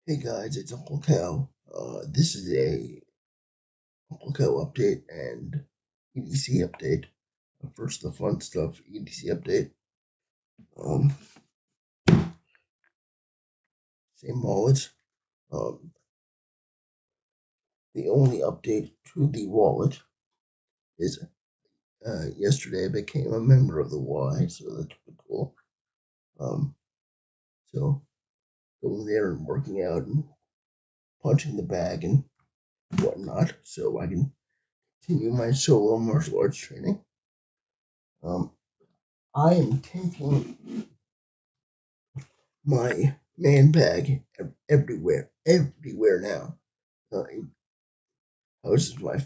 Hey guys, it's Unclecow. This is a Unclecow update and EDC update. First, the fun stuff, EDC update. Um, Same wallet. Um, the only update to the wallet is yesterday I became a member of the Y, so that's pretty cool. Um, so going there and working out and punching the bag and whatnot, so I can continue my solo martial arts training. Um, I am taking my man bag everywhere now. It houses my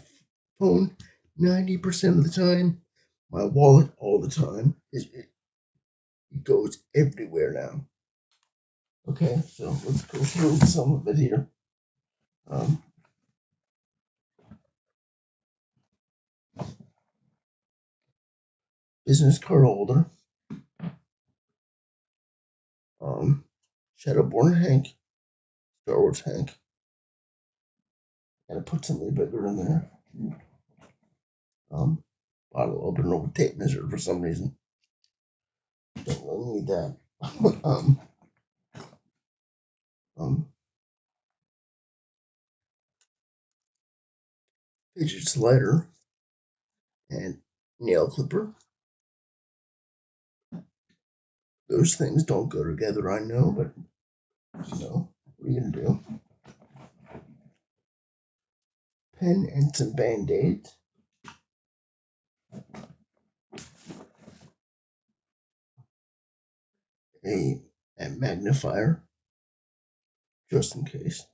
phone 90% of the time, my wallet all the time. It goes everywhere now. Okay, so let's go through some of it here. Um, Business card holder, um, Shadowborn Hank, Star Wars Hank. Gotta put something bigger in there. Um, Bottle opener with tape measure for some reason. Don't really need that. um, um, Fidget slider and nail clipper. Those things don't go together, I know, but what are you gonna do? Pen and some band-aids. A magnifier, just in case.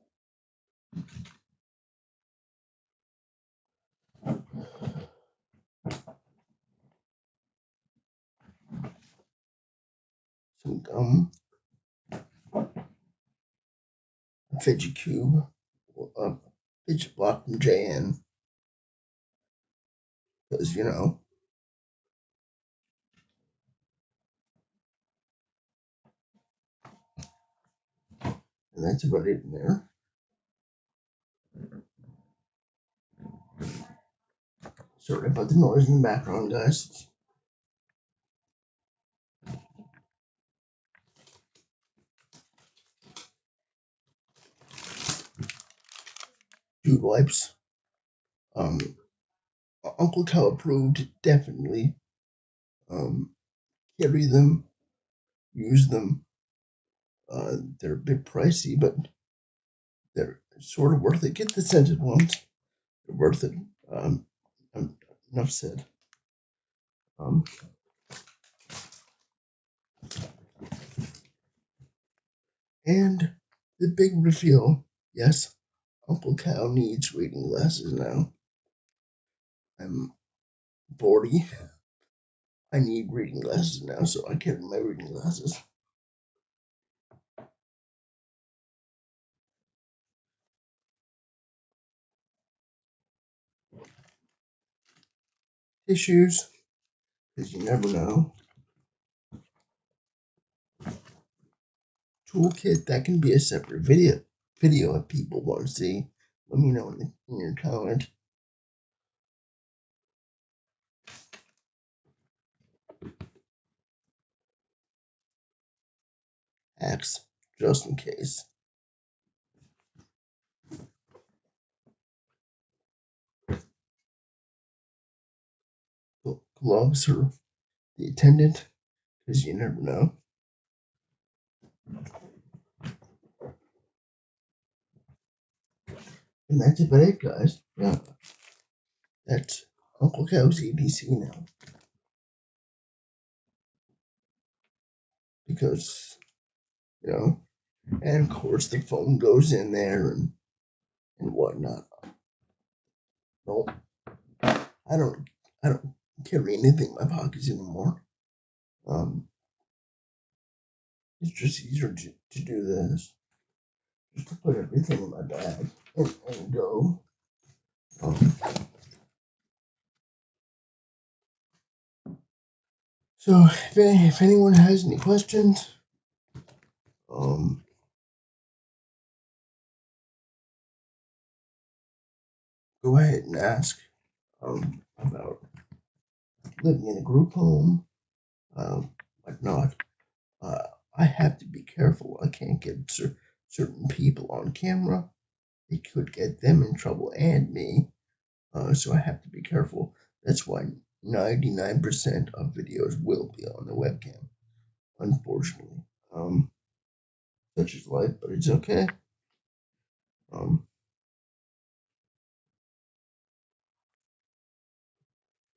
Some gum, a fidget cube, a fidget block from JN, because and that's about it in there. Sorry about the noise in the background, guys. Dude wipes. Um, Unclecow approved, definitely. Carry them, use them. They're a bit pricey, but they're sort of worth it. Get the scented ones; they're worth it. Um, Enough said. Um, and the big reveal: yes, Unclecow needs reading glasses now. I'm 40. I need reading glasses now, so I carry my reading glasses. Tissues, because you never know. Toolkit, that can be a separate video if people want to see. Let me know in your comment. Axe, just in case. Gloves for the attendant, because you never know. And that's about it, guys. Yeah, that's Unclecow's EDC now. Because, and of course the phone goes in there and whatnot. Nope. I don't carry anything in my pockets anymore. It's just easier to do this. Just to put everything in my bag and go. So if anyone has any questions, go ahead and ask about living in a group home, whatnot. Uh, I have to be careful. I can't get certain people on camera. It could get them in trouble and me. So I have to be careful. That's why 99% of videos will be on the webcam, unfortunately. Um, Such is life, but it's okay. Um,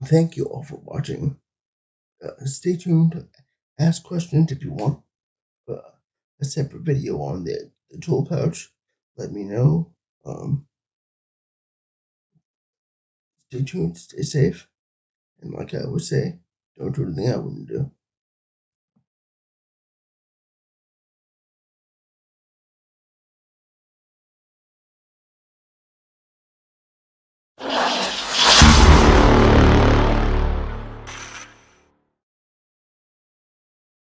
Thank you all for watching. Stay tuned. Ask questions if you want uh, a separate video on the tool pouch. Let me know. Stay tuned. Stay safe. And like I would say, don't do anything I wouldn't do.